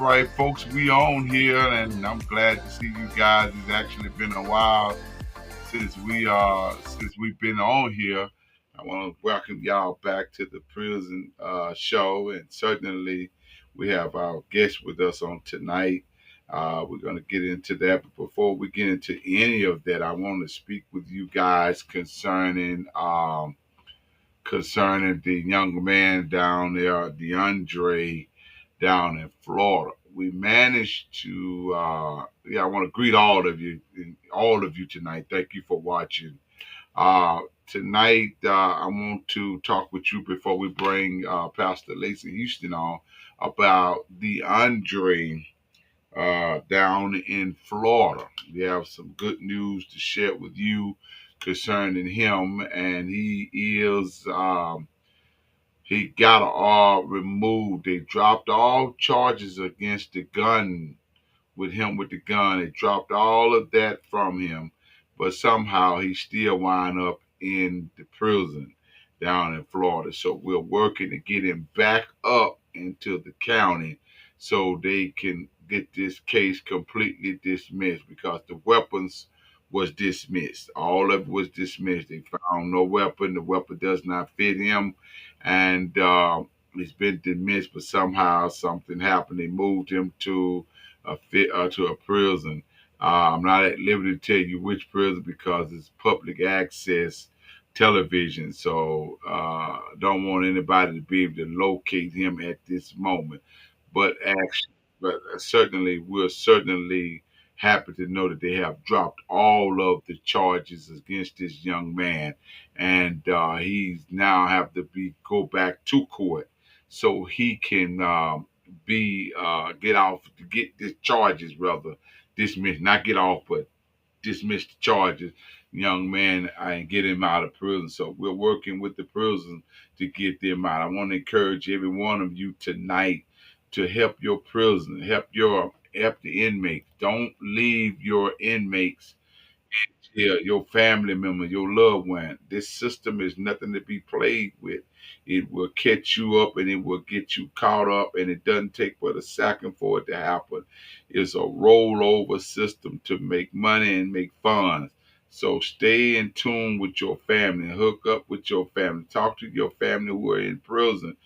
All right, folks, we on here, and I'm glad to see you guys. It's actually been a while since we've been on here. I want to welcome y'all back to the prison show, and certainly we have our guest with us on tonight. We're going to get into that, but before we get into any of that, I want to speak with you guys concerning the young man down there, DeAndre, down in Florida. We managed to, I want to greet all of you tonight. Thank you for watching. Tonight, I want to talk with you before we bring Pastor Lacey Houston on about DeAndre down in Florida. We have some good news to share with you concerning him, and he got all removed. They dropped all charges against the gun with him with the gun. They dropped all of that from him, but somehow he still wound up in the prison down in Florida. So we're working to get him back up into the county so they can get this case completely dismissed because the weapons was dismissed. All of it was dismissed. They found no weapon. The weapon does not fit him, and he's been dismissed. But somehow something happened. They moved him to a prison. I'm not at liberty to tell you which prison because it's public access television. So don't want anybody to be able to locate him at this moment. But actually, but we're certainly happy to know that they have dropped all of the charges against this young man, and he's now have to be go back to court so he can be get the charges rather dismissed, not get off, but dismiss the charges, young man, and get him out of prison. So we're working with the prison to get them out. I want to encourage every one of you tonight to help your prison, help the inmates. Don't leave your inmates, your family member, your loved one. This system is nothing to be played with. It will catch you up and it will get you caught up, and it doesn't take but a second for it to happen. It's a rollover system to make money and make funds. So stay in tune with your family, hook up with your family, talk to your family who are in prison.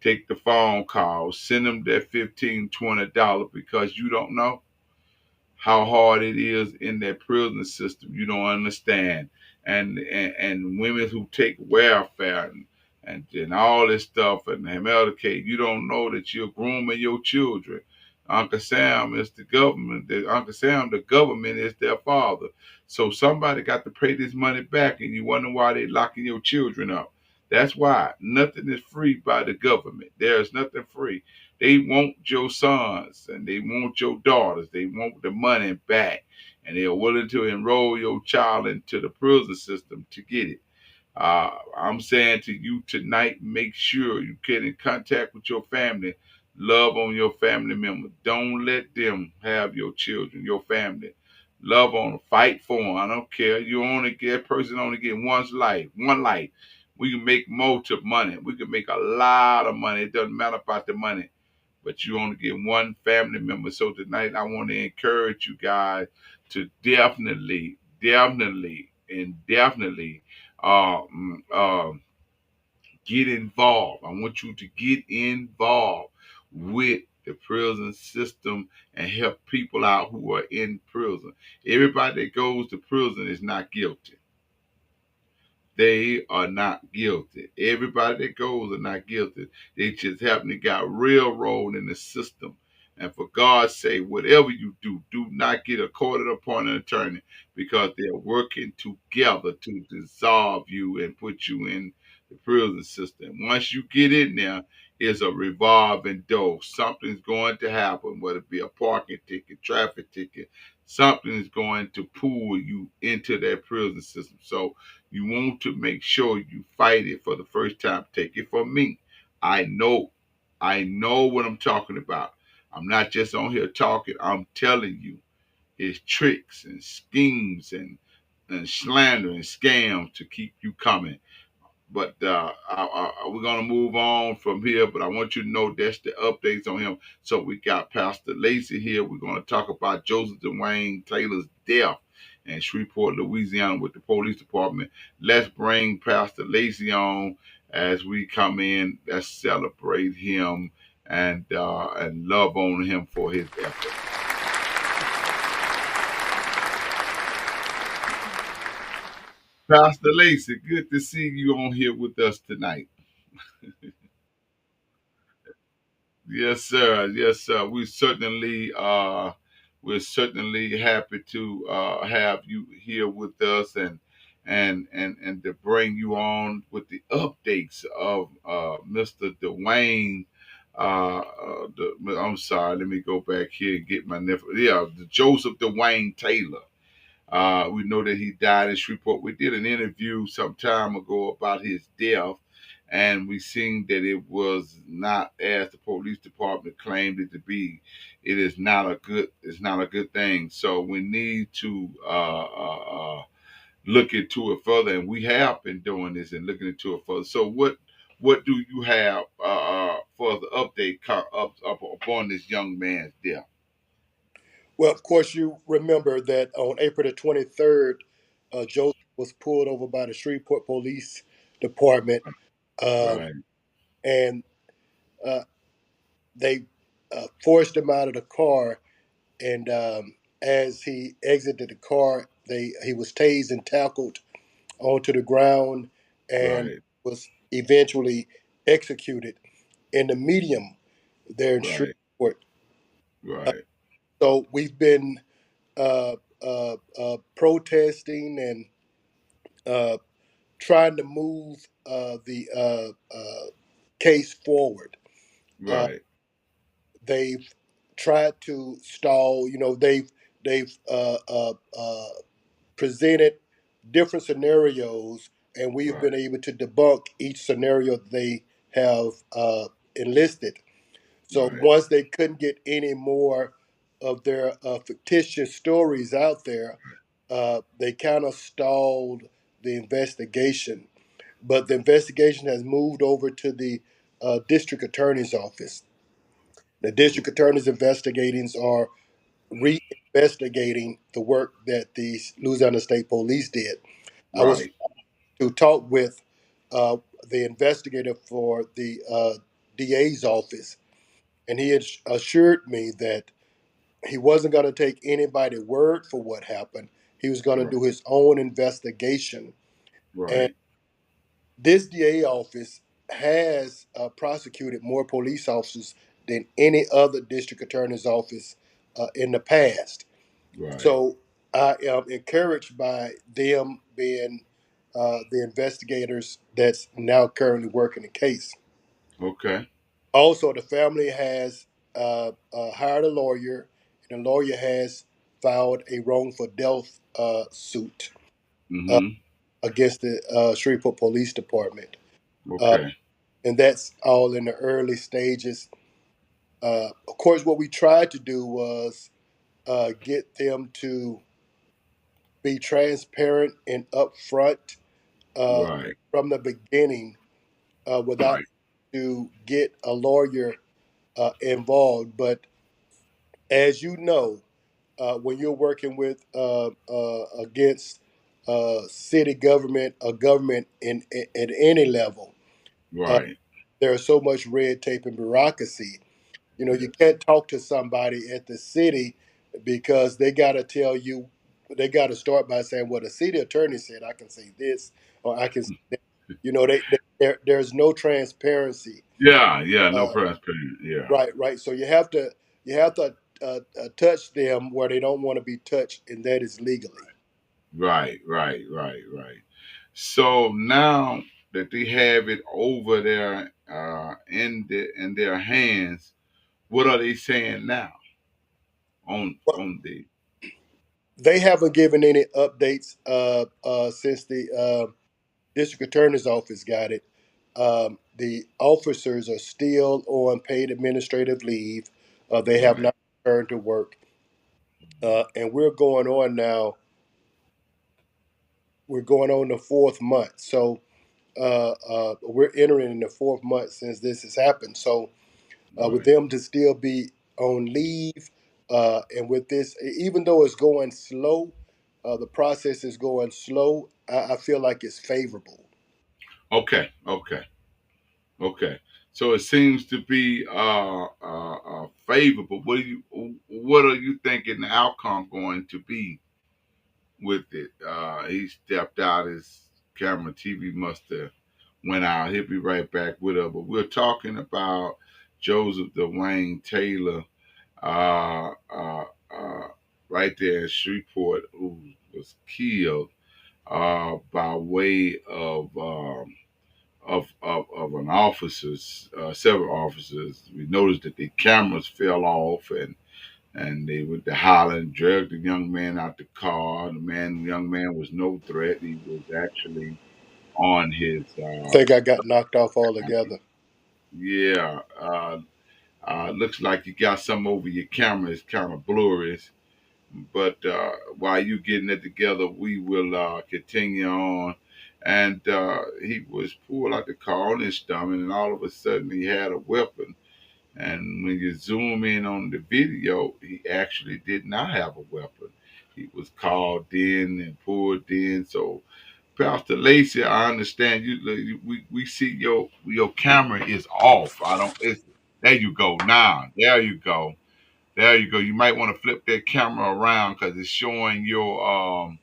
Take the phone call, send them that $15, $20 because you don't know how hard it is in that prison system. You don't understand. And women who take welfare and all this stuff and Medicaid, you don't know that you're grooming your children. Uncle Sam is the government. Uncle Sam, the government is their father. So somebody got to pay this money back, and you wonder why they locking your children up. That's why nothing is free by the government. There's nothing free. They want your sons and they want your daughters. They want the money back. And they're willing to enroll your child into the prison system to get it. I'm saying to you tonight, make sure you get in contact with your family. Love on your family members. Don't let them have your children, your family. Love on them. Fight for them. I don't care. You only get a person only get one life. We can make most of money. We can make a lot of money. It doesn't matter about the money, but you only get one family member. So tonight, I want to encourage you guys to definitely uh, mm, uh, get involved. I want you to get involved with the prison system and help people out who are in prison. Everybody that goes to prison is not guilty. They are not guilty. Everybody that goes are not guilty. They just happen to got railroad in the system. And for God's sake, whatever you do, do not get a court appointed attorney because they're working together to dissolve you and put you in the prison system. Once you get in there, it's a revolving door. Something's going to happen, whether it be a parking ticket, traffic ticket, something is going to pull you into that prison system. So you want to make sure you fight it for the first time. Take it from me. I know. I know what I'm talking about. I'm not just on here talking. I'm telling you. It's tricks and schemes and slander and scams to keep you coming. But we're gonna move on from here. But I want you to know that's the updates on him. So we got Pastor Lacey here. We're gonna talk about Joseph Dwayne Taylor's death in Shreveport, Louisiana, with the police department. Let's bring Pastor Lacey on as we come in. Let's celebrate him and love on him for his effort. Pastor Lacey, good to see you on here with us tonight. Yes, sir. Yes, sir. We're certainly happy to have you here with us and to bring you on with the updates of Mr. Dwayne. I'm sorry. Let me go back here and get my nephew. Yeah, the Joseph Dwayne Taylor. We know that he died in Shreveport. We did an interview some time ago about his death, and we seen that it was not as the police department claimed it to be. It is not a good. It's not a good thing. So we need to look into it further, and we have been doing this and looking into it further. So what do you have for the update up upon this young man's death? Well, of course, you remember that on April the 23rd, Joseph was pulled over by the Shreveport Police Department, um, Right, and uh, they forced him out of the car. And as he exited the car, he was tased and tackled onto the ground, and right, was eventually executed in the medium there in right, Shreveport. Uh, right, so we've been protesting and uh, trying to move the case forward. Uh, right, they've tried to stall. They've presented different scenarios, and we've right, been able to debunk each scenario they have enlisted. So right. once they couldn't get any more of their fictitious stories out there, they kind of stalled the investigation. But the investigation has moved over to the district attorney's office. The district attorney's investigatings are re-investigating the work that the Louisiana State Police did. I was Right, to talk with uh, the investigator for the DA's office, and he had assured me that he wasn't going to take anybody's word for what happened. He was going to right, do his own investigation. And right, this DA office has prosecuted more police officers than any other district attorney's office in the past. right. So I am encouraged by them being the investigators that's now currently working the case. Okay. Also, the family has hired a lawyer, and the lawyer has filed a wrongful death suit uh, Mm-hmm. against the Shreveport Police Department. Uh, Okay. and that's all in the early stages. Of course, what we tried to do was get them to be transparent and upfront uh, Right, from the beginning without right, to get a lawyer involved. But as you know, when you're working with against city government or government at any level, uh, right. there's so much red tape and bureaucracy. You Yes. can't talk to somebody at the city because they got to tell you, they got to start by saying, well, the city attorney said I can say this or I can say that. There's no transparency. Yeah, yeah, no Uh, press payment. Yeah. right, right. So you have to touch them where they don't want to be touched, and that is legally. Right, right, right, right. So now that they have it over there in their hands, what are they saying now But on the they haven't given any updates since the district attorney's office got it. The officers are still on paid administrative leave. They have right, not returned to work, and we're going on now. We're going on the fourth month. So We're entering in the fourth month since this has happened. So with Right. them to still be on leave, and with this, even though it's going slow, the process is going slow. I feel like it's favorable. Okay. Okay. Okay. So it seems to be favorable. What are you thinking the outcome going to be with it? He stepped out. His camera TV must have went out. He'll be right back with us. But we're talking about Joseph Dwayne Taylor, uh, uh, uh, right there in Shreveport, who was killed by way of an officers, several officers. We noticed that the cameras fell off, and they went to hollering, dragged the young man out the car. The young man was no threat. He was actually on his, I think I got knocked off altogether. yeah. Looks like you got some over your camera. It's kind of blurry. But while you getting it together, we will continue on. And he was pulled out the car on his stomach, and all of a sudden he had a weapon. And when you zoom in on the video, he actually did not have a weapon. He was called in and pulled in. So, Pastor Lacey, I understand we see your camera is off. I don't. It's, there you go. Now, there you go. There you go. You might want to flip that camera around because it's showing your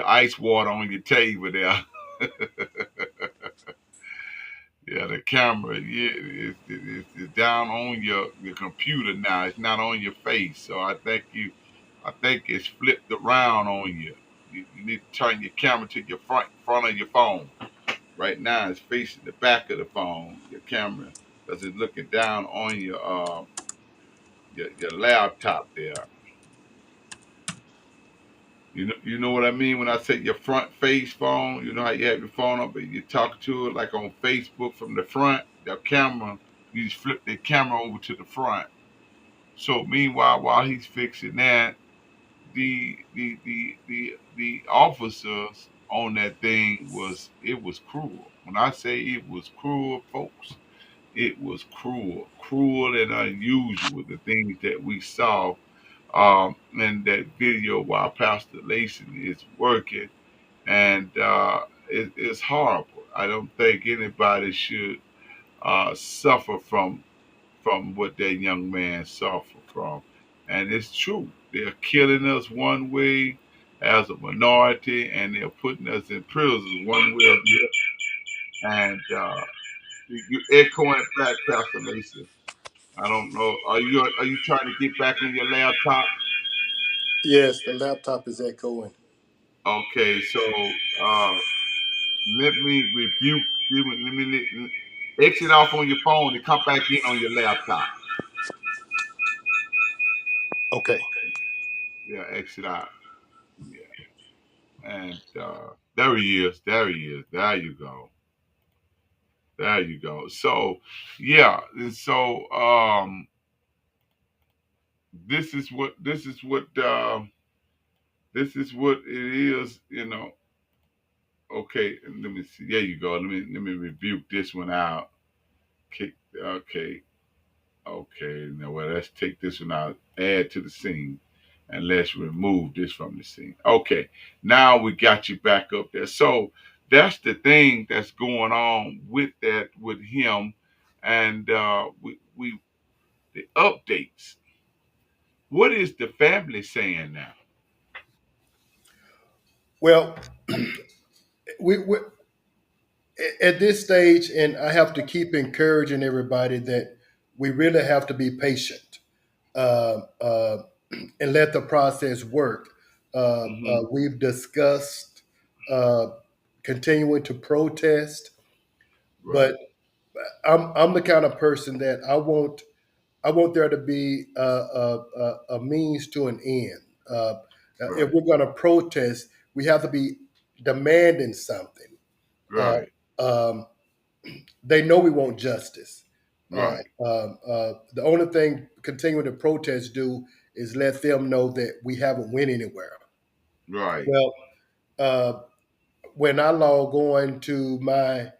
ice water on your table there. Yeah, the camera, yeah, it's down on your computer now. It's not on your face. So I think it's flipped around on you. You need to turn your camera to your front of your phone. Right now, it's facing the back of the phone, your camera, because it's looking down on your laptop there. You know what I mean when I say your front face phone. You know how you have your phone up and you talk to it like on Facebook from the front. The camera, you just flip the camera over to the front. So meanwhile, while he's fixing that, the officers on that thing was cruel. When I say it was cruel, folks, it was cruel and unusual. The things that we saw in that video while Pastor Layson is working, and it's horrible. I don't think anybody should suffer from what that young man suffered from, and it's true. They're killing us one way as a minority, and they're putting us in prison one way or the other. And you echoing it back, Pastor Lacey. I don't know. Are you trying to get back on your laptop? Yes, the laptop is echoing. Okay, so uh, let me rebuke. Let me exit off on your phone and come back in on your laptop. Okay. Yeah, exit out. Yeah, and there he is. There he is. There you go. There you go. So yeah, and so this is what it is. Okay, let me see. There you go. Let me rebuke this one out. Okay, okay. Okay, now well, let's take this one out, add to the scene, and let's remove this from the scene. Okay, now we got you back up there. So that's the thing that's going on with that with him, and we the updates. What is the family saying now? Well, we at this stage, and I have to keep encouraging everybody that we really have to be patient, uh, uh, and let the process work. Hmm. We've discussed uh, continuing to protest, Right, but I'm the kind of person that I want there to be a means to an end. If right, we're going to protest, we have to be demanding something. Uh, right, um, they know we want justice. right, The only thing continuing to protest do is let them know that we haven't went anywhere. right, Well, uh, when I log on to my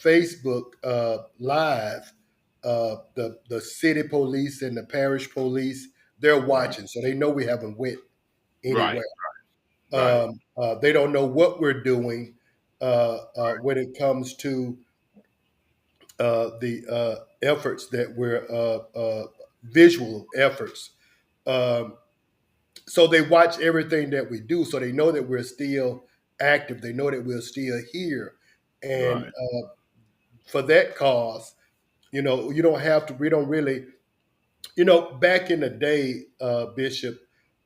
Facebook live, the city police and the parish police, they're Right. watching, so they know we haven't went Right. anywhere. Right. They don't know what we're doing when it comes to the efforts that we're visual efforts. Um, so they watch everything that we do, so they know that we're still active. They know that we're still here, and Right. for that cause, you don't have to. We don't really, back in the day, Bishop,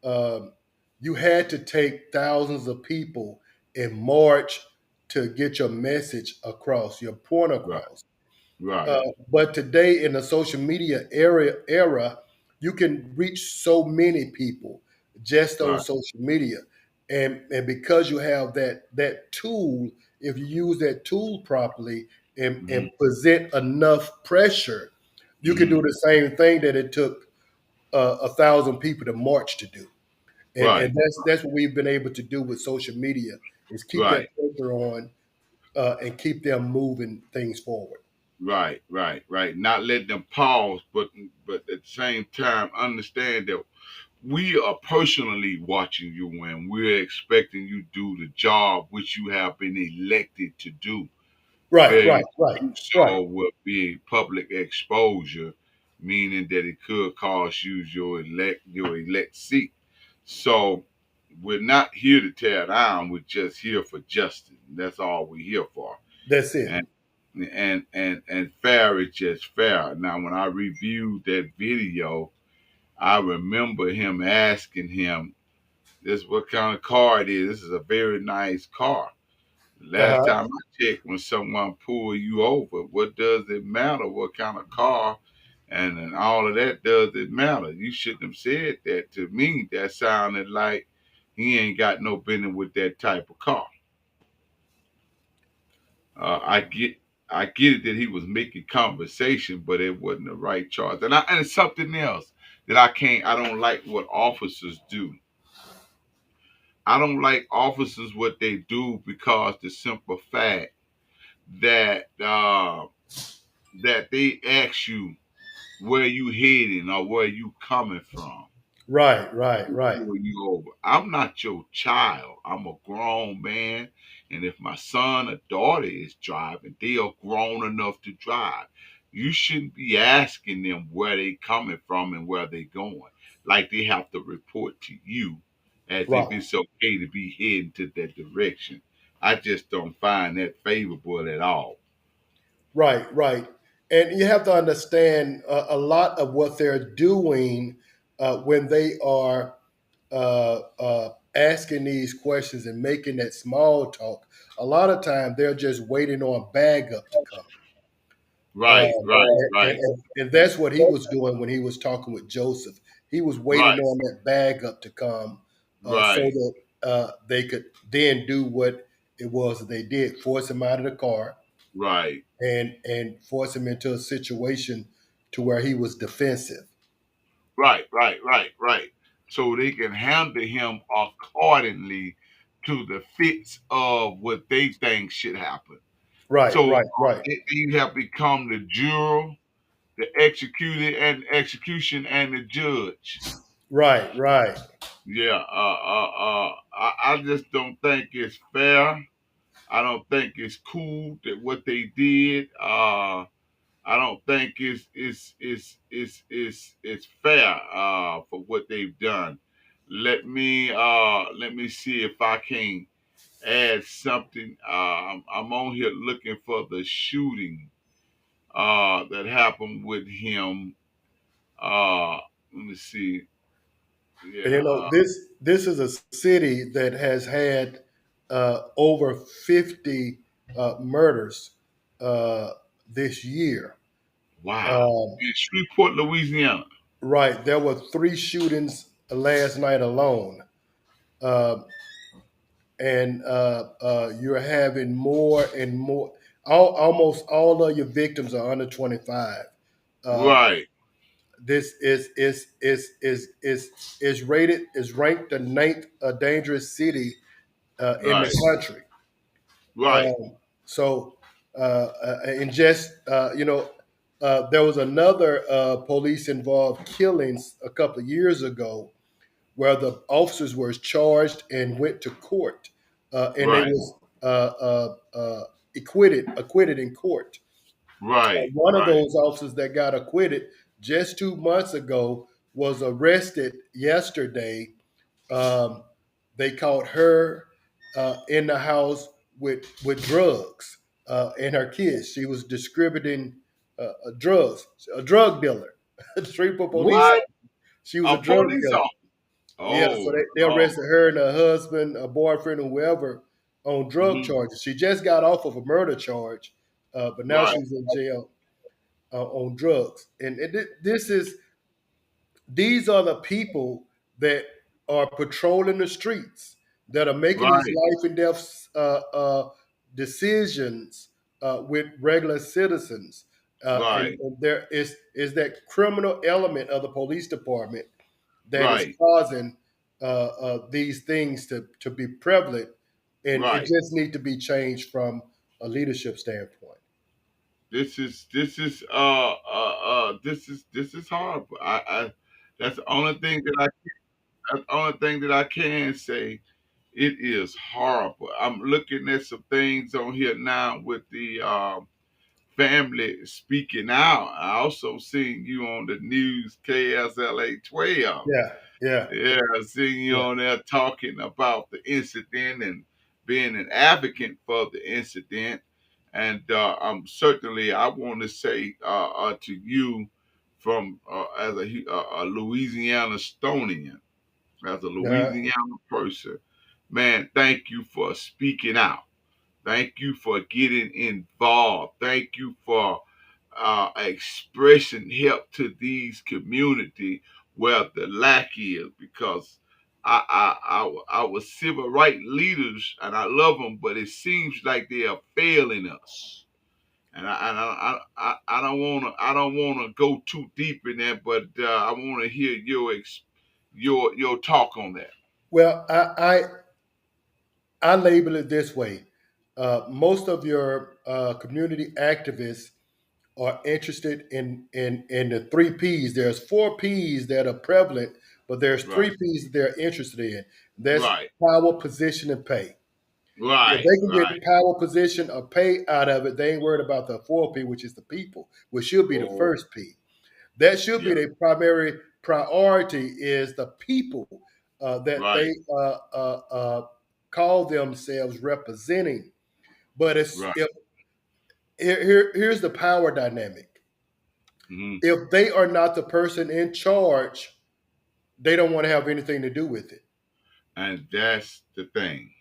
um, you had to take thousands of people and march to get your message across, your point Right. across. Uh, Right. but today, in the social media era, you can reach so many people just on Right. social media, and because you have that tool, if you use that tool properly and Hmm. present enough pressure, you can do Hmm. the same thing that it took 1,000 people to march to do. And Right. that's what we've been able to do with social media is keep that Right. pressure on and keep them moving things forward. Right. Right. Right. Not letting them pause, but at the same time understand that we are personally watching you when we're expecting you to do the job which you have been elected to do. Right, Failing right, to right, do right. so will be public exposure, meaning that it could cost you your elect seat. So we're not here to tear down. We're just here for justice. That's all we're here for. That's it. And and fair is just fair. Now, when I reviewed that video, I remember him asking him, "This what kind of car it is? This is a very nice car." Last Uh-huh. time I checked, when someone pull you over, what does it matter what kind of car and all of that does it matter? You shouldn't have said that to me. That sounded like he ain't got no business with that type of car. I get it that he was making conversation, but it wasn't the right choice. And it's something else that I don't like what officers do. I don't like officers what they do because the simple fact that that they ask you where you heading or where you coming from Right, right, right. pull you over. I'm not your child. I'm a grown man. And if my son or daughter is driving, they are grown enough to drive. You shouldn't be asking them where they coming from and where they going. Like they have to report to you as if Right, it's okay to be heading to that direction. I just don't find that favorable at all. right, right. And you have to understand a lot of what they're doing when they are asking these questions and making that small talk. A lot of time they're just waiting on bag up to come. Right, right, right, And that's what he was doing when he was talking with Joseph. He was waiting right, on that bag up to come so right, that they could then do what it was that they did, force him out of the car right. and force him into a situation to where he was defensive. Right, right, right, right. So they can handle him accordingly to the fits of what they think should happen. Right, So right, right, you have become the juror, the executed and execution, and the judge. right, right, Yeah, I just don't think it's fair. I don't think it's cool that what they did. I don't think it's fair for what they've done. Let me see if I can add something. I'm on here looking for the shooting that happened with him. Let me see. and Yeah. this is a city that has had over 50 murders uh, this year. Wow. Um, In Shreveport, Louisiana. right, there were three shootings last night alone, Um and you're having more and more. Almost all of your victims are under 25. Um, Right. this is rated is ranked the ninth dangerous city in the Right. country. Right. So, and just there was another police involved killings a couple of years ago where the officers were charged and went to court, and they Right. was acquitted in court. Right. One of Right. those officers that got acquitted just 2 months ago was arrested yesterday. um, they caught her in the house with drugs and her kids. She was distributing drugs, a drug dealer, Shreveport police. What? She was a A drug police dealer. officer? Yeah, so Oh they Lord. arrested her and her husband, a boyfriend, whoever, on drug Hmm. charges. She just got off of a murder charge, but now Right. she's in jail on drugs. And this is these are the people that are patrolling the streets, that are making these Right. life and death decisions with regular citizens. Right. And there is that criminal element of the police department that is Right. causing these things to be prevalent, and it Right. just need to be changed from a leadership standpoint. This is horrible. I that's the only thing that I that's the only thing that I can say. It is horrible. I'm looking at some things on here now with the family speaking out. I also seen you on the news KSLA 12. Yeah, yeah, Yeah, I seen you yeah. on there talking about the incident and being an advocate for the incident. And certainly, I want to say to you, from as a Louisiana Stonian, as a Uh, Louisiana person, man, thank you for speaking out. Thank you for getting involved. Thank you for expressing help to these community where the lack is, because our civil rights leaders, and I love them, but it seems like they are failing us. And I don't wanna go too deep in that, but I want to hear your talk on that. well, I label it this way: most of your community activists are interested in the three P's. There's four P's that are prevalent, but there's three Right, P's that they're interested in. That's right, power, position, and pay. If right, they can right. get power, position, or pay out of it, they ain't worried about the four P, which is the people, which should be the Oh, first P. That should be yeah, their primary priority, is the people that they right, call themselves representing. But it's right. if here's the power dynamic. Hmm. If they are not the person in charge, they don't want to have anything to do with it. And that's the thing.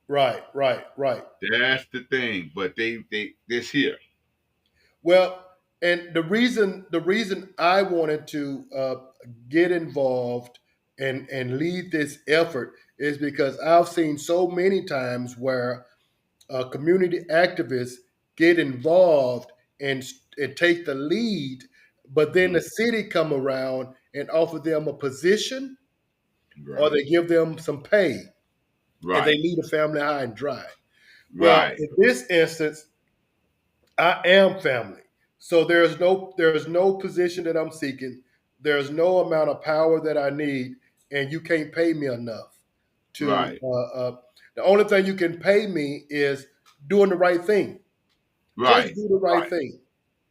Right, right, right. That's the thing. But they this here. Well, and the reason I wanted to get involved and lead this effort is because I've seen so many times where community activists get involved and take the lead, but then the Mhm. city come around and offer them a position, or Right, they give them some pay, and they right, leave the family high and dry. Well, right, in this instance, I am family. So there's no position that I'm seeking. There's no amount of power that I need, and you can't pay me enough to. right, The only thing you can pay me is doing the right thing. Just right, do the right right. thing.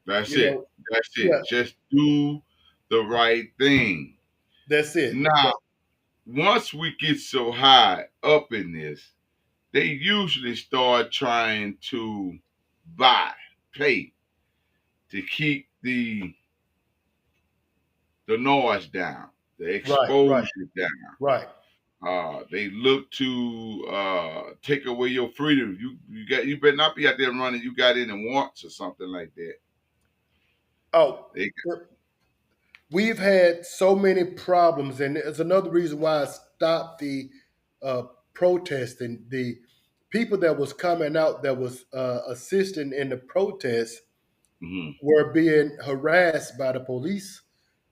That's You it. know, That's yeah, it. Just do the right thing. that's it. Now, once we get so high up in this, they usually start trying to buy, pay to keep the noise down, the Right, right, exposure down. right. They look to take away your freedom. You better not be out there running. You got any warrants or something like that. Oh, They we've had so many problems, and it's another reason why I stopped the uh, protesting. The people that was coming out that was assisting in the protest hmm. were being harassed by the police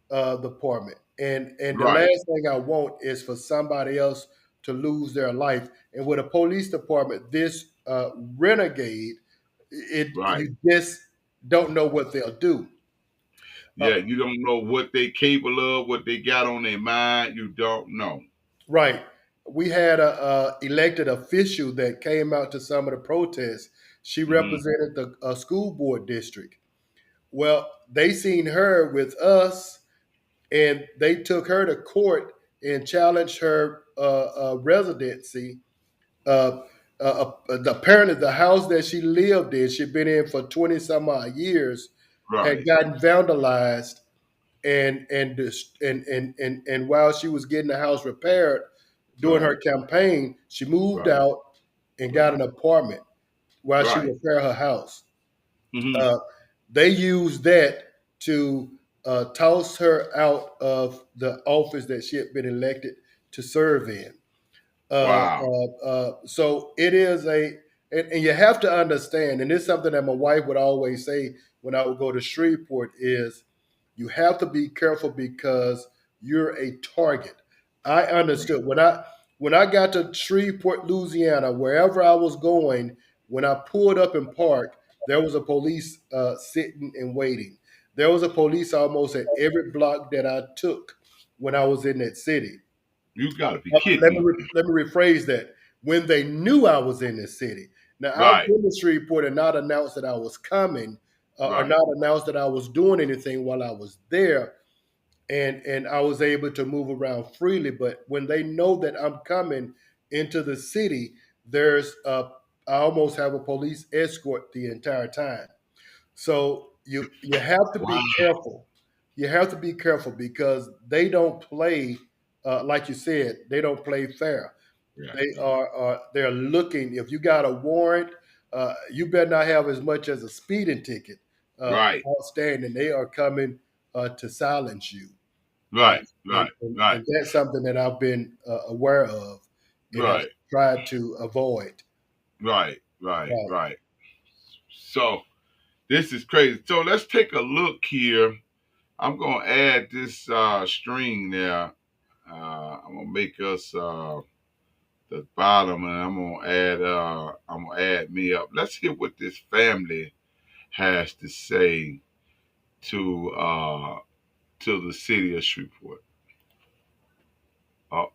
department, and the Right, last thing I want is for somebody else to lose their life. And with a police department this renegade, it Right. you just don't know what they'll do. Uh, Yeah, you don't know what they capable of, what they got on their mind. You don't know. right. We had a elected official that came out to some of the protests. She Hmm. represented the school board district. Well, they seen her with us, and they took her to court and challenged her residency. Uh, Apparently, the house that she lived in, she'd been in for 20 some odd years, had Right. gotten vandalized, and while she was getting the house repaired during her Right. campaign, she moved Right. out and got Right. an apartment while she Right. repaired her house. Hmm. Uh, they used that to toss her out of the office that she had been elected to serve in. Wow. So it is and you have to understand, and this is something that my wife would always say when I would go to Shreveport is you have to be careful because you're a target. I understood when I got to Shreveport, Louisiana, wherever I was going, when I pulled up in park, there was a police sitting and waiting. There was a police almost at every block that I took when I was in that city. You gotta be kidding Let me me. let me rephrase that. When they knew I was in the city. Now I've Right. been to Shreveport and not announced that I was coming, or Right. not announced that I was doing anything while I was there, and I was able to move around freely. But when they know that I'm coming into the city, there's I almost have a police escort the entire time. So you have to Wow. be careful. You have to be careful because they don't play, like you said, they don't play fair. Yeah. They are they're looking. If you got a warrant, you better not have as much as a speeding ticket Right. outstanding. They are coming to silence you, uh, Right. Right. Right. and that's something that I've been aware of and have Right. tried to avoid. Right. Right. Right. Right. So this is crazy. So let's take a look here. I'm gonna add this string there. I'm gonna make us the bottom, and I'm gonna add me up. Let's hear what this family has to say to uh to the city of Shreveport. Oh,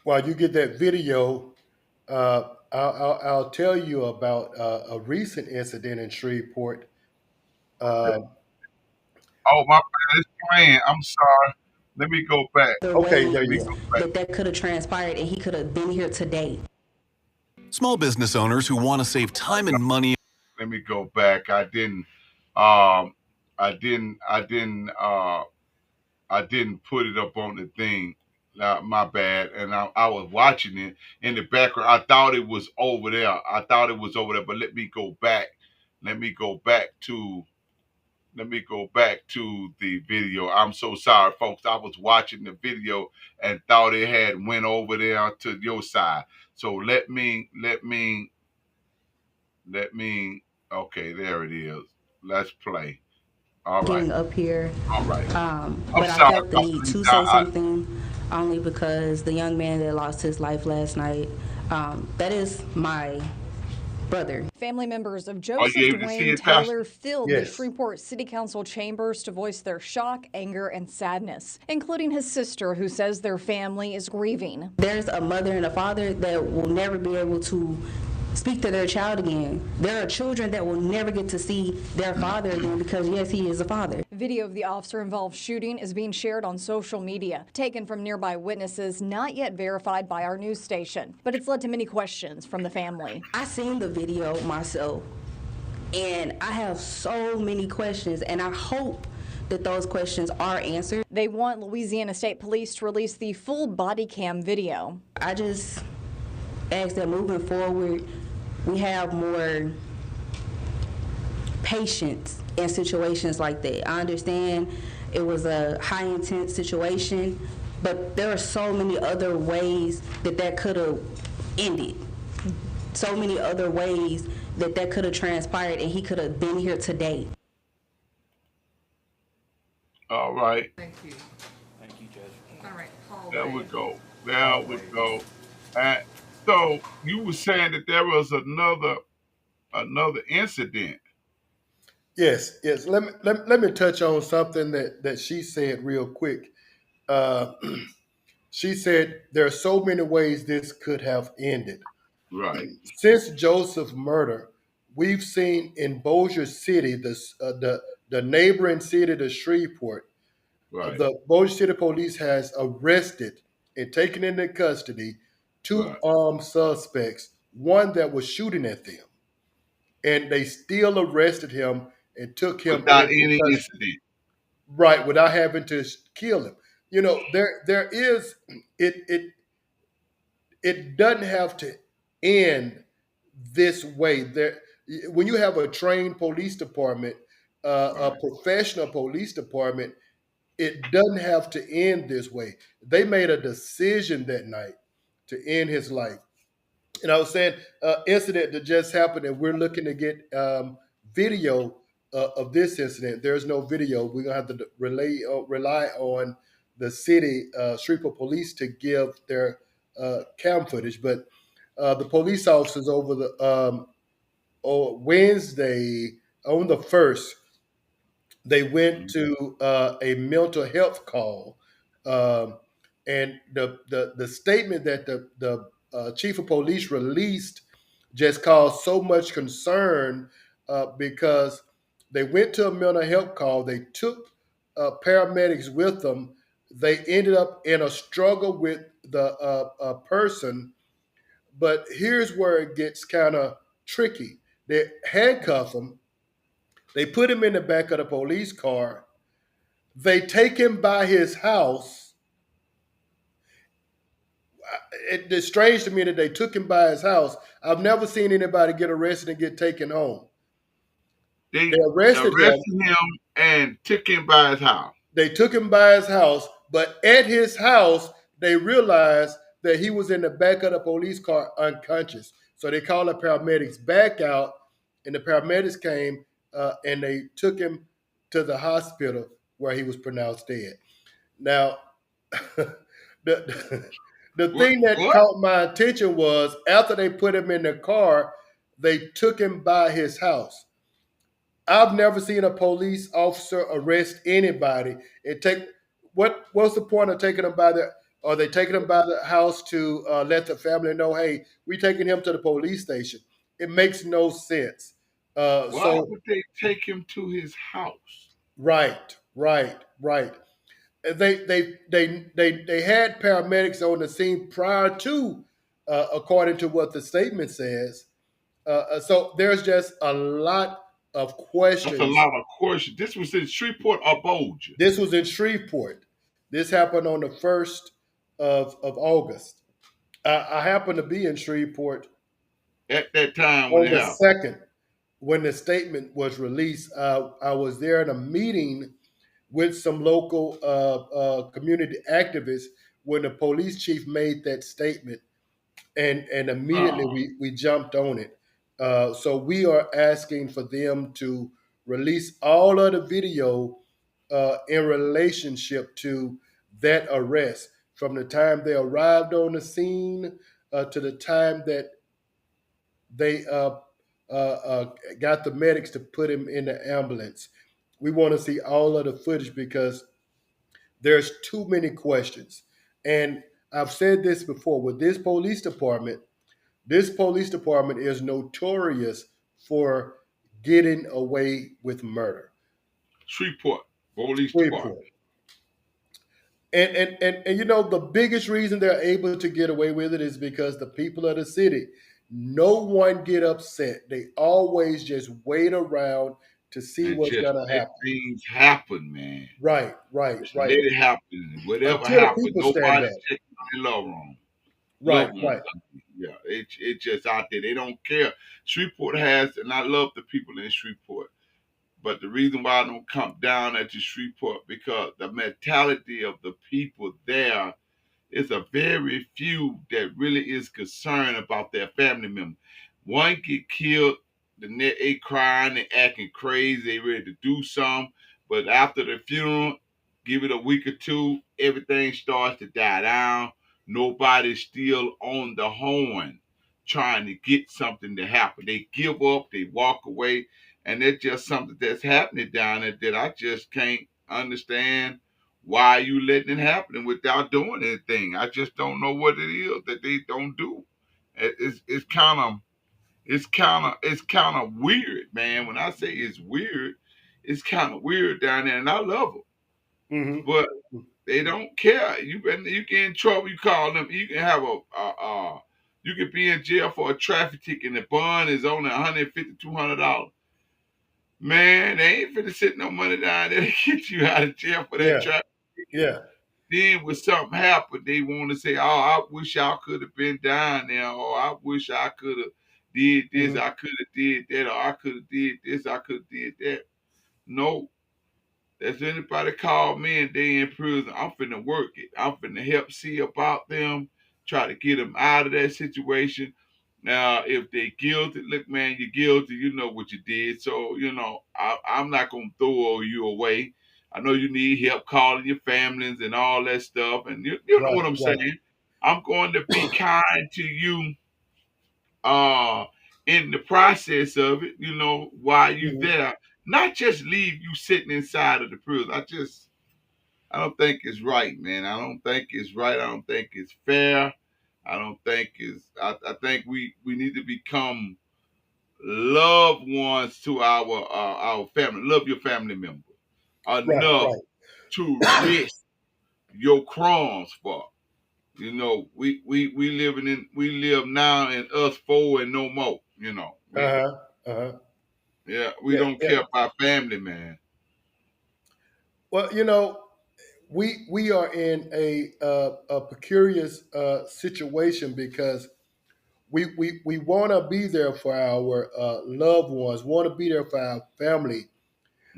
While you get that video, I'll tell you about a recent incident in Shreveport. okay. Uh, Oh, my bad. It's playing. I'm sorry. Let me go back. The okay, there Let me you ways go. go back. that could have transpired and he could have been here today. Small business owners who want to save time and money. Let me go back. Um, I didn't put it up on the thing. My bad. And I was watching it in the background. I thought it was over there. I thought it was over there. But let me go back. Let me go back to. Let me go back to the video. I'm so sorry, folks. I was watching the video and thought it had went over there to your side. So let me. Okay, there it is. Let's play. All right. Getting up here, All right. I'm but I sorry felt the about need this. to say something only because the young man that lost his life last night, that is my brother. Family members of Are Joseph you able to see Dwayne it, Pastor? Taylor filled the Yes. Shreveport City Council chambers to voice their shock, anger, and sadness, including his sister, who says their family is grieving. There's a mother and a father that will never be able to speak to their child again. There are children that will never get to see their father again because, yes, he is a father. Video of the officer-involved shooting is being shared on social media, taken from nearby witnesses, not yet verified by our news station. But it's led to many questions from the family. I seen the video myself, and I have so many questions, and I hope that those questions are answered. They want Louisiana State Police to release the full body cam video. I just ask that moving forward, we have more patience in situations like that. I understand it was a high intense situation, but there are so many other ways that could have ended. So many other ways that could have transpired, and he could have been here today. All right. Thank you. All right, Paul. There we Wade. go. There we go. And so you were saying that there was another incident. Yes, yes. Let me touch on something that she said real quick. Uh, she said there are so many ways this could have ended. Right, Since Joseph's murder, we've seen in Bossier City, the neighboring city to Shreveport, right, the Bossier City Police has arrested and taken into custody two right. armed suspects, one that was shooting at them, and they still arrested him and took him Without into any custody, incident. right, without having to kill him. You know, there is it doesn't have to end this way. There, when you have a trained police department, a Right. professional police department, it doesn't have to end this way. They made a decision that night to end his life. And I was saying, incident that just happened, and we're looking to get video of this incident. There's no video. We're gonna have to rely on the city, Shreveport Police, to give their cam footage. But the police officers over the Wednesday on the first, they went Mhm. to a mental health call, um, and the statement that the chief of police released just caused so much concern because they went to a mental health call. They took paramedics with them. They ended up in a struggle with the person, but here's where it gets kind of tricky. They handcuff him. They put him in the back of the police car. They take him by his house. It's strange to me that they took him by his house. I've never seen anybody get arrested and get taken home. They They arrested him. arrested him and took him by his house. They took him by his house, but at his house, they realized that he was in the back of the police car unconscious. So they called the paramedics back out, and the paramedics came and they took him to the hospital where he was pronounced dead. Now, the, the What? thing that What? caught my attention was after they put him in the car, they took him by his house. I've never seen a police officer arrest anybody. It take what's the point of taking them by the? Are they taking them by the house to let the family know, hey, we taking him to the police station? It makes no sense. Why So would they take him to his house? right. They had paramedics on the scene prior to, according to what the statement says. So there's just a lot of That's a questions. lot of questions. This was in Shreveport or Bolger This was in Shreveport. This happened on the 1st of August. I happened to be in Shreveport at that time when on it the happened. 2nd when the statement was released. I was there in a meeting with some local community activists when the police chief made that statement, and immediately Oh, we jumped on it. So we are asking for them to release all of the video in relationship to that arrest from the time they arrived on the scene to the time that they got the medics to put him in the ambulance. We want to see all of the footage because there's too many questions. And I've said this before with this police department, This police department is notorious for getting away with murder. Shreveport Police Department. Shreveport. And you know the biggest reason they're able to get away with it is because the people of the city, no one get upset. They always just wait around to see And what's just gonna let happen. things happen, man. Right, right, Just let right. it happen. Whatever Until the happens, people stand nobody's up. checking on their Right, loved ones. right. Yeah, it just out there. They don't care. Shreveport has, and I love the people in Shreveport. But the reason why I don't come down at the Shreveport because the mentality of the people there it's a very few that really is concerned about their family member. One get killed, the next they crying, they acting crazy, they ready to do something. But after the funeral, give it a week or two, everything starts to die down. Nobody's still on the horn trying to get something to happen. They give up, they walk away, and it's just something that's happening down there that I just can't understand why are you letting it happen without doing anything? I just don't know what it is that they don't do. It's kind of it's kind of weird, man. When I say it's weird, it's kind of weird down there, and I love them, Hmm. but they don't care. You get in trouble, you call them. You can have you could be in jail for a traffic ticket, and the bond is only $150 $200. Man, they ain't finna sit no money down there to get you out of jail for that Yeah, traffic. yeah. Then when something happened, they want to say, "Oh, I wish I could have been down there," or "I wish I could have did this, Hmm. I could have did that, or I could have did this, I could have did that." No, if anybody call me and they in prison, I'm finna work it. I'm finna help see about them, try to get them out of that situation. Now, if they guilty, look, man, you're guilty. You know what you did. So, I'm not gonna throw you away. I know you need help calling your families and all that stuff, and you know Right, what I'm right. saying. I'm going to be kind to you, uh, in the process of it. While you Hmm. there, not just leave you sitting inside of the prison. I don't think it's right, man. I don't think it's right. I don't think it's fair. I don't think it's. I think we need to become loved ones to our family. Love your family member Right, enough right. to risk your crumbs for. We live now in us four and no more. Uh-huh. Uh-huh. Yeah, we Yeah, don't yeah. care about family, man. Well, we are in a precarious situation because we want to be there for our loved ones, want to be there for our family.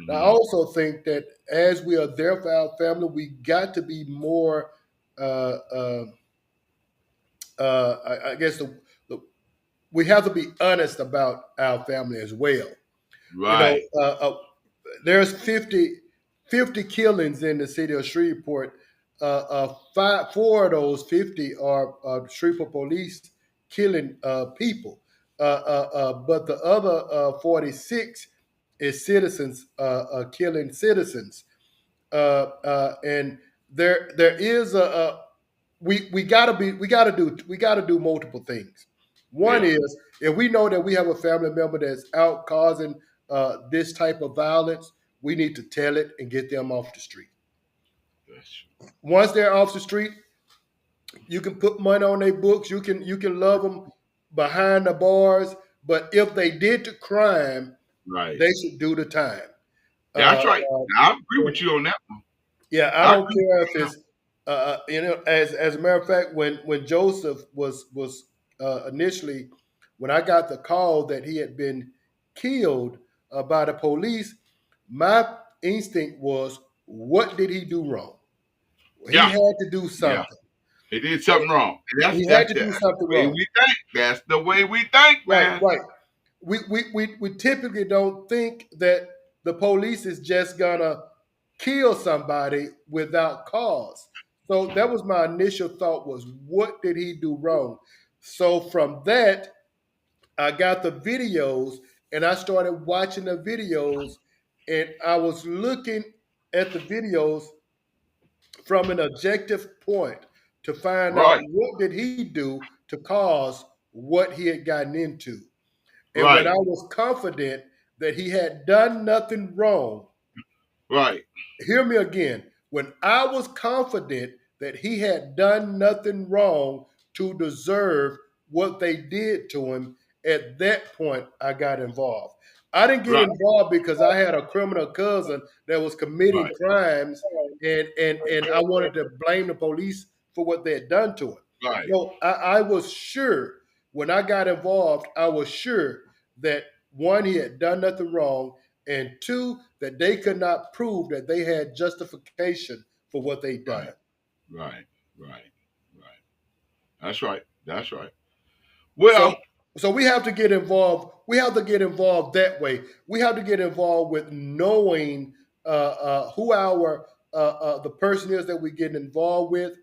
And I Hmm. also think that as we are there for our family, we got to be more. Uh, uh, I guess the we have to be honest about our family as well. You know, Right. there's 50 killings in the city of Shreveport. Four of those 50 are Shreveport police killing people, but the other 46 is citizens killing citizens. And there is a we gotta do multiple things. One Yeah. is if we know that we have a family member that's out causing this type of violence, we need to tell it and get them off the street. That's Once they're off the street, you can put money on their books. You can love them behind the bars. But if they did the crime, right. they should do the time. That's Uh, right. I agree with you on that one. Yeah, I I don't agree with care if you on that it's as a matter of fact, when Joseph was initially when I got the call that he had been killed by the police, my instinct was, what did he do wrong? one. He Yeah, had to do yeah. something. He did something wrong. And He had that's to the, do that's the something way wrong. we think. That's the way we think, Right, man. right. We typically don't think that the police is just gonna kill somebody without cause. So that was my initial thought was, what did he do wrong? So from that, I got the videos and I started watching the videos, and I was looking at the videos from an objective point to find out Right. what did he do to cause what he had gotten into. And when I Right. was confident that he had done nothing wrong, Right. hear me again. When I was confident that he had done nothing wrong to deserve what they did to him, at that point I got involved. I didn't get Right. involved because I had a criminal cousin that was committing Right. crimes, and I wanted to blame the police for what they had done to him. Right. No, I was sure when I got involved, I was sure that one, he had done nothing wrong, and two, that they could not prove that they had justification for what they done. Right. Right. Right. Right. That's right. That's right. So Well, so we have to get involved. We have to get involved that way. We have to get involved with knowing who our the person is that we get involved with,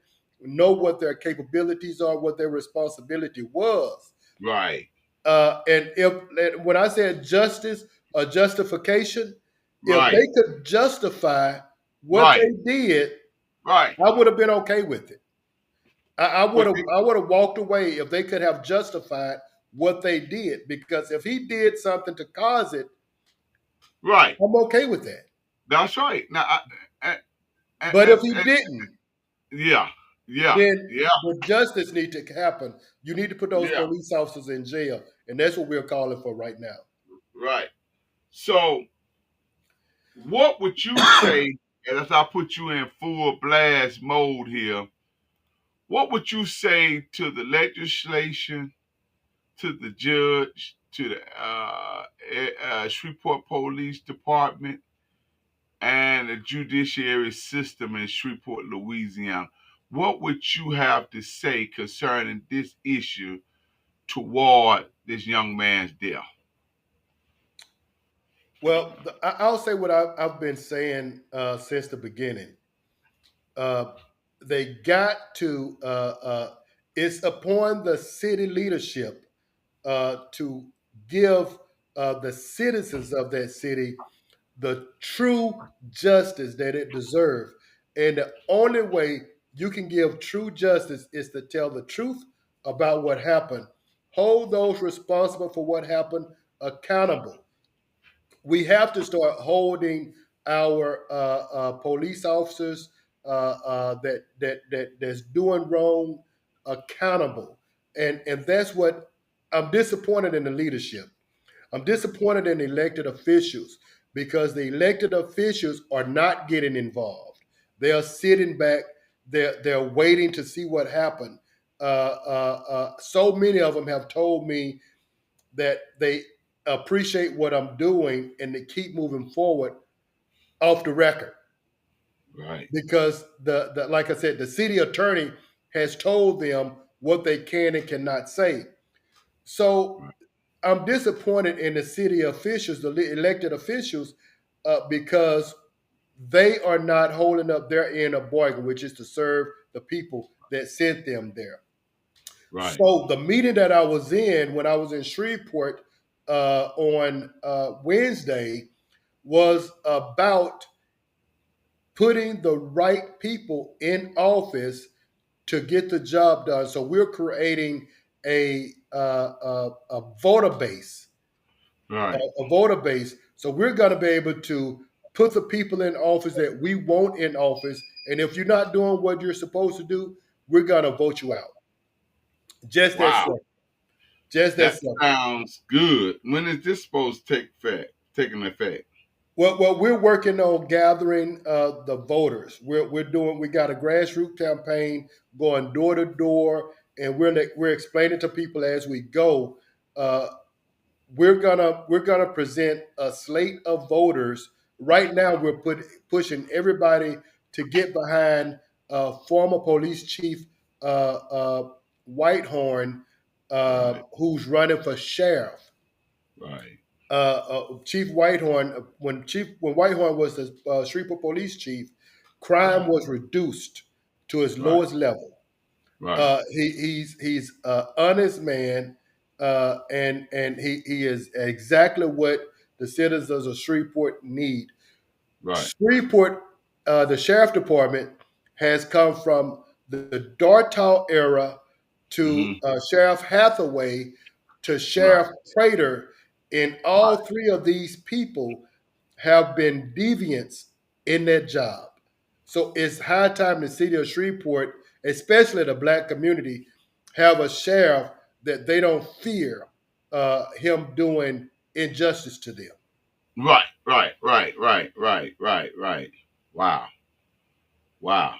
know what their capabilities are, what their responsibility was. right. And if when I said justice or justification, if Right. they could justify what Right. they did, Right. I would have been okay with it. I would But have I would have walked away if they could have justified what they did. Because if he did something to cause it, right. I'm okay with that. That's right. Now, But if he and didn't, yeah, yeah, then yeah, the justice need to happen. You need to put those yeah. police officers in jail, and that's what we're calling for right now. Right. So, what would you say, and as I put you in full blast mode here, what would you say to the legislation, to the judge, to the Shreveport Police Department, and the judiciary system in Shreveport, Louisiana? What would you have to say concerning this issue toward this young man's death? Well, I'll say what I've been saying since the beginning. Uh, they got to. It's upon the city leadership to give the citizens of that city the true justice that it deserves. And the only way you can give true justice is to tell the truth about what happened. Hold those responsible for what happened accountable. We have to start holding our police officers that's doing wrong accountable, and that's what I'm disappointed in the leadership. I'm disappointed in elected officials because the elected officials are not getting involved. They are sitting back. They're waiting to see what happened. So many of them have told me that they appreciate what I'm doing and they keep moving forward off the record Right, because the like I said, the city attorney has told them what they can and cannot say. So right, I'm disappointed in the city officials, the elected officials, because they are not holding up their end of bargain, which is to serve the people that sent them there. right, So the meeting that I was in when I was in Shreveport on Wednesday was about putting the right people in office to get the job done. So we're creating a voter base, right, a voter base. So we're going to be able to put the people in office that we want in office. And if you're not doing what you're supposed to do, we're going to vote you out. Just that wow, simple. Just that that simple. sounds good. When is this supposed to taking effect? Well, we're working on gathering the voters. We're doing. We got a grassroots campaign going door to door, and we're explaining to people as we go. Uh, we're gonna present a slate of voters. Right now, we're pushing everybody to get behind former police chief Whitehorn, Right, who's running for sheriff. right, Chief Whitehorn, when Whitehorn was the Shreveport police chief, crime was reduced to its right, lowest level. right, He's an honest man, and he is exactly what the citizens of Shreveport need. right, Shreveport, the sheriff department has come from the Dartall era to Mm-hmm. Sheriff Hathaway to Right. Sheriff Prater, and all Right. three of these people have been deviants in their job. So it's high time the city of Shreveport, especially the black community, have a sheriff that they don't fear him doing injustice to them. Right. Right. Right. Right. Right. Right. Right. Wow. Wow.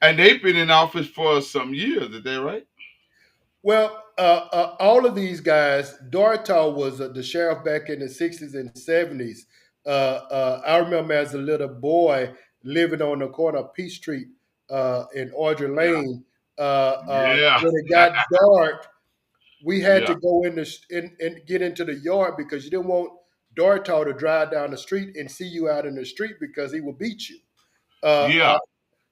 And they've been in office for some years. Is that right? Well, all of these guys, Dortal was the sheriff back in the 60s and 70s. I remember as a little boy living on the corner of Peach Street in Audrey Yeah. Lane. Yeah. When it got dark, we had to Yeah. go and get into the yard because you didn't want Dortal to drive down the street and see you out in the street because he would beat you. Uh, uh, Yeah.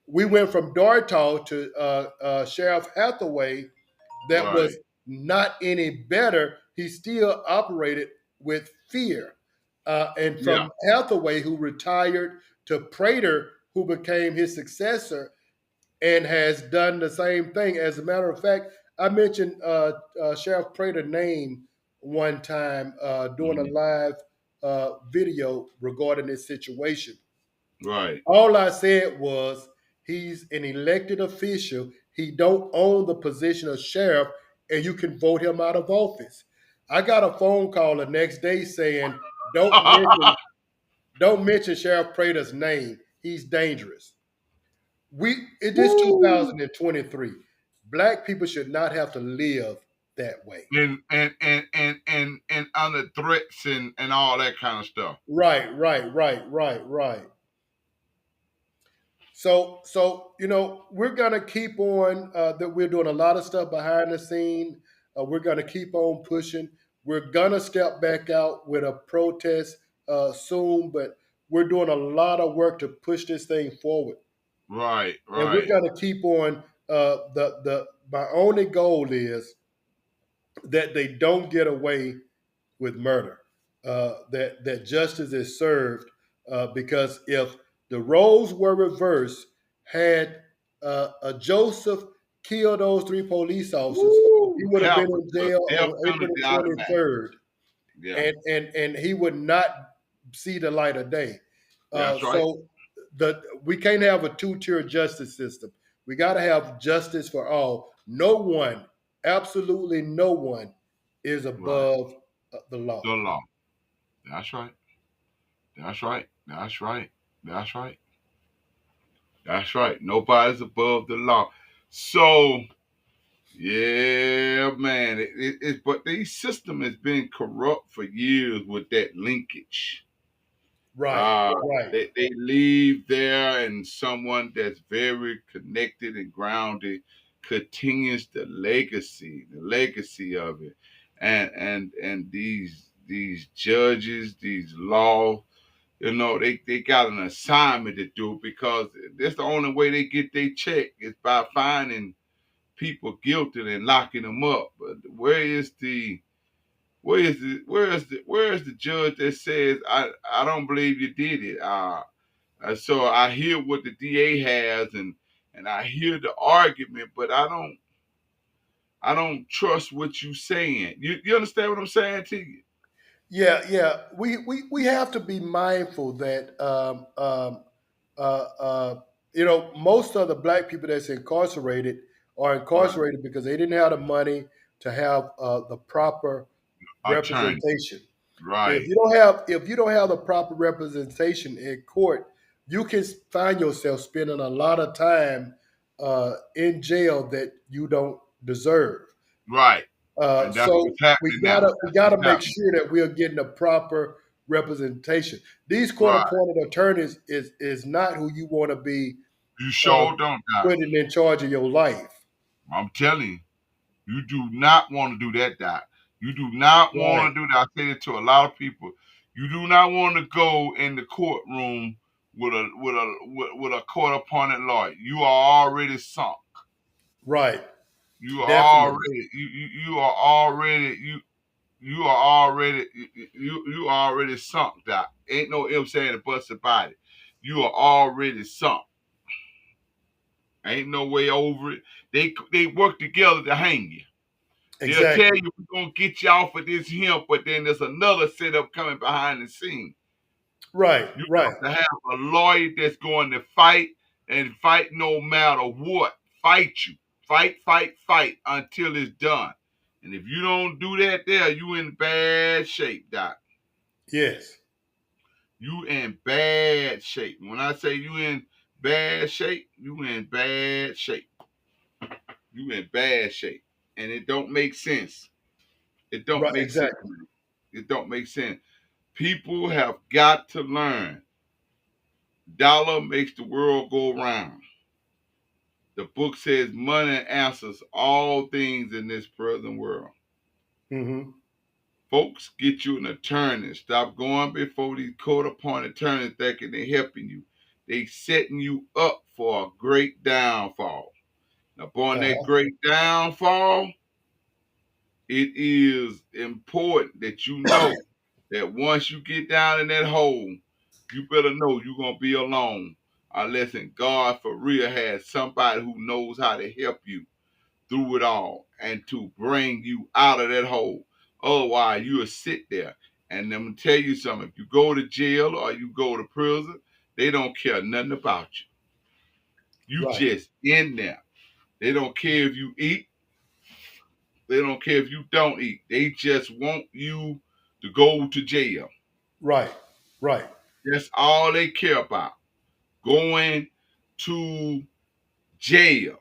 we went from Dortal to Sheriff Hathaway that was Right. not any better. He still operated with fear. And Yeah. from Hathaway, who retired, to Prater, who became his successor and has done the same thing. As a matter of fact, I mentioned Sheriff Prater's name one time doing a Mhm. live video regarding this situation. Right. All I said was he's an elected official. He don't own the position of sheriff, and you can vote him out of office. I got a phone call the next day saying, don't mention Sheriff Prater's name. He's dangerous. It is Woo. 2023. Black people should not have to live that way. And under threats and all that kind of stuff. Right. So we're gonna keep on. That we're doing a lot of stuff behind the scene. We're gonna keep on pushing. We're gonna step back out with a protest soon, but we're doing a lot of work to push this thing forward, Right, and we're right, gonna keep on. The My only goal is that they don't get away with murder. That justice is served because if the roles were reversed, had a Joseph killed those three police officers, he woo, would have been capital, in jail death on April penalty the automatic. 23rd, Yeah, and he would not see the light of day. that's right. So we can't have a two-tier justice system. We got to have justice for all. No one, absolutely no one, is Right. above the The law. law. That's right. That's right. That's right. That's right. That's right. Nobody's above the law. So yeah, man. But the system has been corrupt for years with that linkage. Right, Uh, right. they leave there, and someone that's very connected and grounded continues the legacy of it, and these judges, these law, they got an assignment to do because that's the only way they get their check is by finding people guilty and locking them up. But where is the judge that says I don't believe you did it? So I hear what the DA has and I hear the argument, but I don't trust what you saying. You understand what I'm saying to you? Yeah. We have to be mindful that uh, uh, most of the black people that's incarcerated are Right, incarcerated because they didn't have the money to have the proper attorney. representation. Right, If you don't have the proper representation in court, you can find yourself spending a lot of time in jail that you don't deserve. right, and that's So what's happening now. we That's gotta what's make happening. sure that we are getting the proper representation. These court Right, appointed attorneys is not who you want to be you uh, sure don't die. putting in charge of your life. I'm telling you. You do not want to do that, Doc. You do not Right, want to do that. I say it to a lot of people. You do not want to go in the courtroom with a court appointed lawyer. You are already sunk. right, You are definitely. already you are already you are already you are already sunk, Doc. Ain't no ifs saying a bust about it. You are already sunk. Ain't no way over it. They work together to hang you. They'll tell Exactly. you we're gonna get you off of this hemp, but then there's another setup coming behind the scene. Right. You Right. have to have a lawyer that's going to fight and fight no matter what. Fight you. Fight until it's done. And if you don't do that there, you in bad shape, Doc. Yes. You in bad shape. When I say you in bad shape, you in bad shape. You in bad shape. And it don't make sense. It don't Right. make sense, Exactly. man. It don't make sense. People have got to learn. Dollar makes the world go round. The book says money answers all things in this present world. Mm-hmm. Folks, get you an attorney. Stop going before these court-appointed attorneys thinking they're helping you. They setting you up for a great downfall. Now, upon that Uh-huh. great downfall, it is important that you know that once you get down in that hole, you better know you're gonna be alone. Unless in God for real has somebody who knows how to help you through it all and to bring you out of that hole. Otherwise, you'll sit there. And I'm gonna tell you something. If you go to jail or you go to prison, they don't care nothing about you. You Right. just in there. They don't care if you eat. They don't care if you don't eat. They just want you to go to jail. Right. Right. That's all they care about. Going to jail.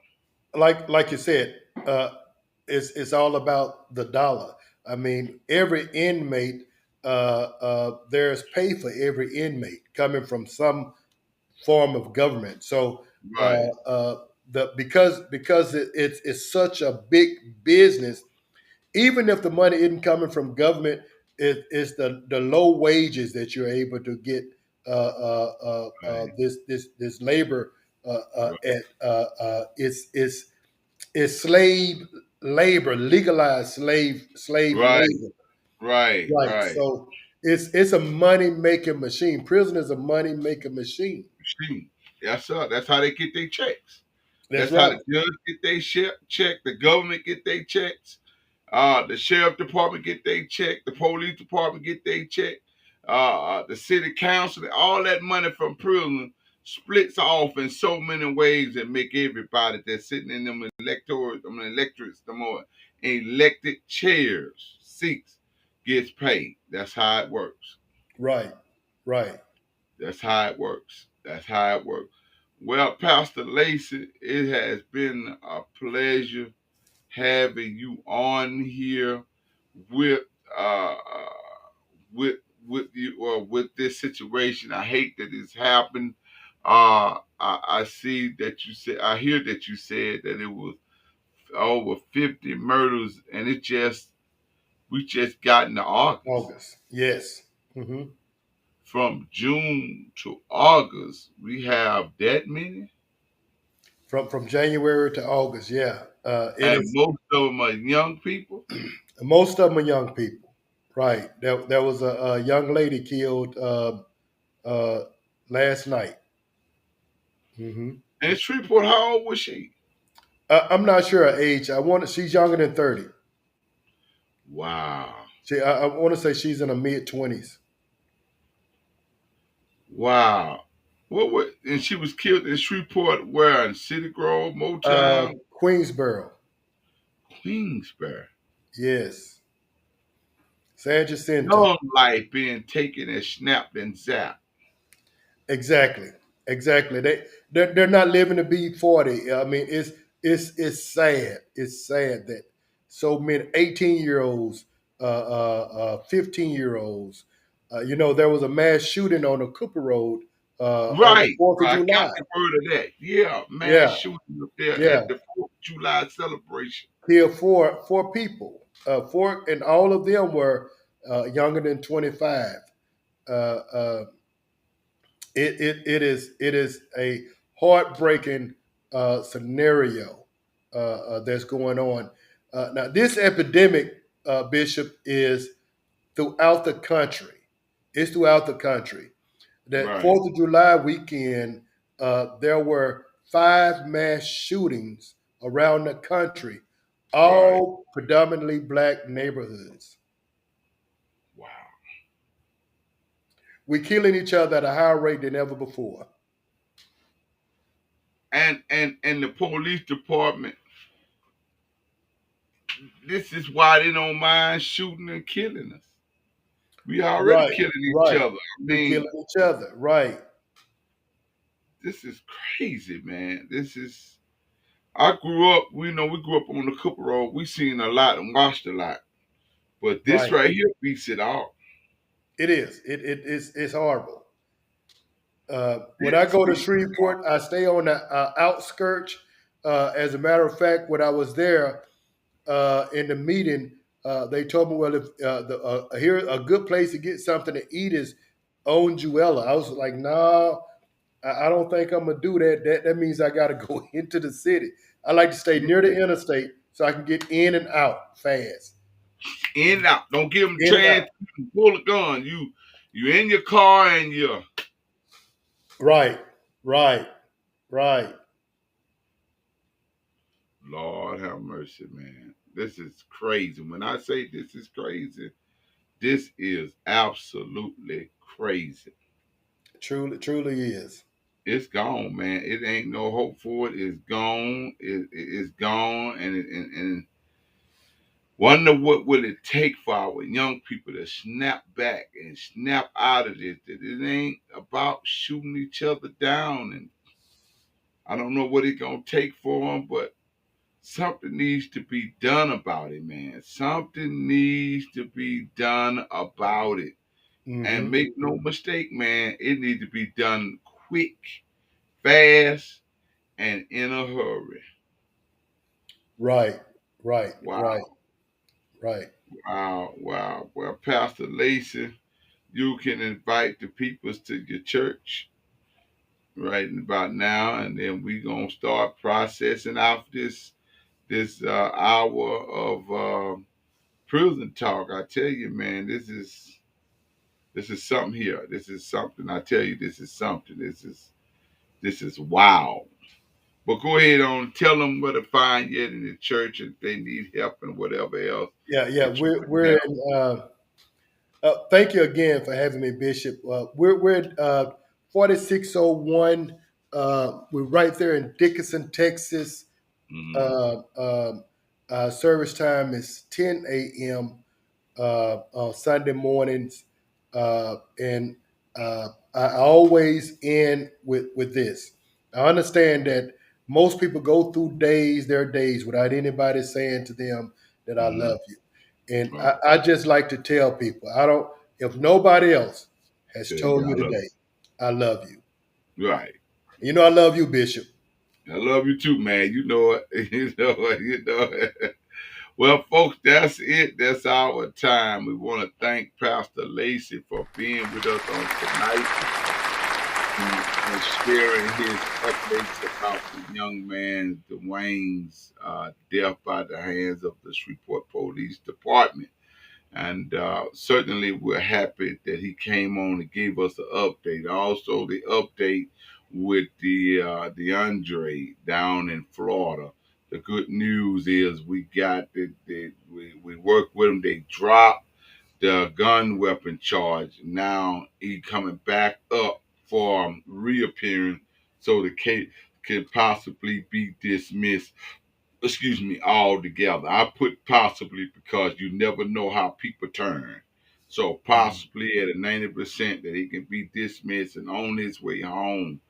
Like you said, it's all about the dollar. I mean, every inmate, there's pay for every inmate coming from some form of government. So Right. the because it's such a big business, even if the money isn't coming from government, it's the low wages that you're able to get Right. this labor Right. at it's slave labor, legalized slave Right. labor. Right. Right. Right. So it's a money making machine. Prison is a money making machine. See, yes, sir. That's how they get their checks. That's That's how right. the judge get their check. The government get their checks. The sheriff department get their check. The police department get their check. The city council, all that money from prison splits off in so many ways that make everybody that's sitting in them electorates, the more elected chairs, seats, gets paid. That's how it works. Right. Right. That's how it works. That's how it works. Well, Pastor Lacey, it has been a pleasure having you on here with uh, uh, with with you or with this situation. I hate that it's happened. I see that you said. I hear that you said that it was over 50 murders, and we just got into August. August. Yes. Hmm. From June to August, we have that many, From January to August. Yeah. It and is. most of them are young people. Most of them are young people. Right. There was a young lady killed uh, last night. Hmm. And Shreveport, how old was she? I'm not sure her age. She's younger than 30. Wow, I want to say she's in her mid 20s. wow. And she was killed in Shreveport, where in City Grove, Motown, Queensboro. Queensbury. Yes. San Jacinto. Young life being taken and snapped and zapped. Exactly. Exactly. They're not living to be 40. I mean, it's sad. It's sad that so many 18-year-olds, 15-year-olds. There was a mass shooting on the Cooper Road on the Right, 4th of right. I got July. the word of that. Yeah, mass Yeah, shooting up there yeah. at the 4th of July celebration. Killed four people. Four, and all of them were younger than 25. Uh, uh, it is a heartbreaking scenario that's going on. Now, this epidemic, Bishop, is throughout the country. It's throughout the country. That Right, 4th of July weekend, there were 5 mass shootings around the country, Right. all predominantly black neighborhoods. Wow. We're killing each other at a higher rate than ever before. And the police department, this is why they don't mind shooting and killing us. We already Right, killing each right. other. I We're mean, killing each other. Right, this is crazy, man. This is. I grew up. We grew up on the Cooper Road. We seen a lot and watched a lot. But this right. right here beats it all. It is. It's horrible. When I This go to beats it Shreveport, I stay on the outskirts. As a matter of fact, when I was there in the meeting, they told me, well, if here a good place to get something to eat is on Juella. I was like, no, I don't think I'm gonna do that. That means I got to go into the city. I like to stay near the interstate so I can get in and out fast. in and out. Don't give them a In and chance out. to pull a gun. You in your car and you Right, right, right. Lord have mercy, man. This is crazy. When I say this is crazy, this is absolutely crazy. Truly, truly is. It's gone, man. It ain't no hope for it. It's gone. It's gone, and wonder what will it take for our young people to snap back and snap out of this. That it ain't about shooting each other down, and I don't know what it gonna take for them, but something needs to be done about it, man. Something needs to be done about it. And Hmm. make no mistake, man, it needs to be done quick, fast, and in a hurry. Right, right, right, Wow, right. wow, wow. Well, Pastor Lacey, you can invite the peoples to your church right about now, and then we gonna start processing out this hour of prison talk. I tell you, man, this is something here. This is something. I tell you, this is something. This is wow. But go ahead on, tell them where to find you in the church if they need help and whatever else Yeah, yeah. that you We're can help. in. Thank you again for having me, Bishop. We're at 4601. We're right there in Dickinson, Texas. Hmm. Uh, um, Service time is 10 a.m. On Sunday mornings, and I always end with this. I understand that most people go through their days without anybody saying to them that I Hmm. love you. And Right. I just like to tell people, I don't, if nobody else has Tell told you I you love today, I love you. you. Right. You know, I love you, Bishop. I love you too, man. You know it. You know it. You know it. Well, folks, that's it. That's our time. We want to thank Pastor Lacey for being with us on tonight and sharing his updates about the young man Dwayne's death by the hands of the Shreveport Police Department. And certainly we're happy that he came on and gave us an update. Also, the update with the Andre down in Florida. The good news is we got we worked with them. They dropped the gun weapon charge. Now he coming back up for reappearing, so the case can possibly be dismissed, excuse me, altogether. I put possibly because you never know how people turn. So Mhm. possibly at a 90% that he can be dismissed and on his way home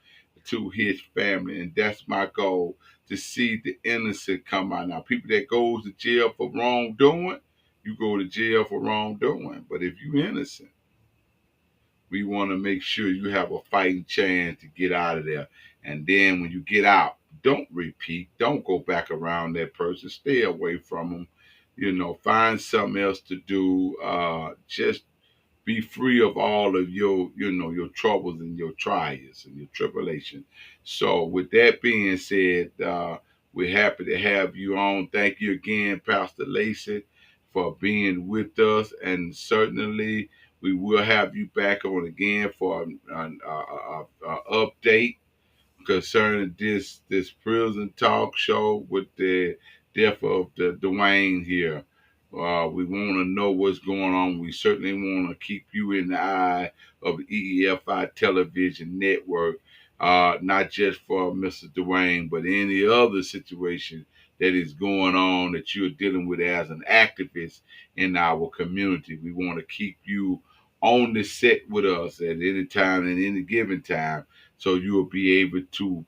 to his family. And that's my goal, to see the innocent come out. Now people that goes to jail for wrongdoing, you go to jail for wrongdoing. But if you innocent, we want to make sure you have a fighting chance to get out of there. And then when you get out, don't repeat. Don't go back around that person. Stay away from them. Find something else to do. Just be free of all of your troubles and your trials and your tribulations. So with that being said, we're happy to have you on. Thank you again, Pastor Lacey, for being with us, and certainly we will have you back on again for an update concerning this prison talk show with the death of the Dwayne here. We want to know what's going on. We certainly want to keep you in the eye of the EEFI television network, not just for Mr. Dwayne, but any other situation that is going on that you're dealing with as an activist in our community. We want to keep you on the set with us at any time and any given time, so you will be able to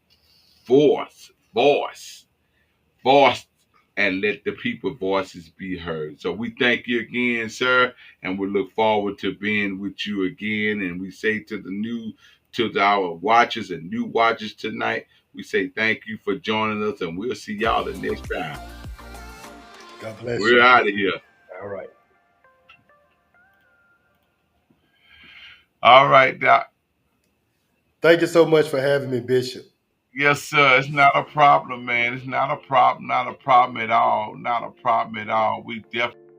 voice, and let the people voices be heard. So we thank you again, sir, and we look forward to being with you again. And we say to our watchers and new watchers tonight, we say thank you for joining us, and we'll see y'all the next time. God bless We're you. out of here. All right. All right, Doc. Thank you so much for having me, Bishop. Yes, sir. It's not a problem, man. It's not a problem. Not a problem at all. Not a problem at all. We definitely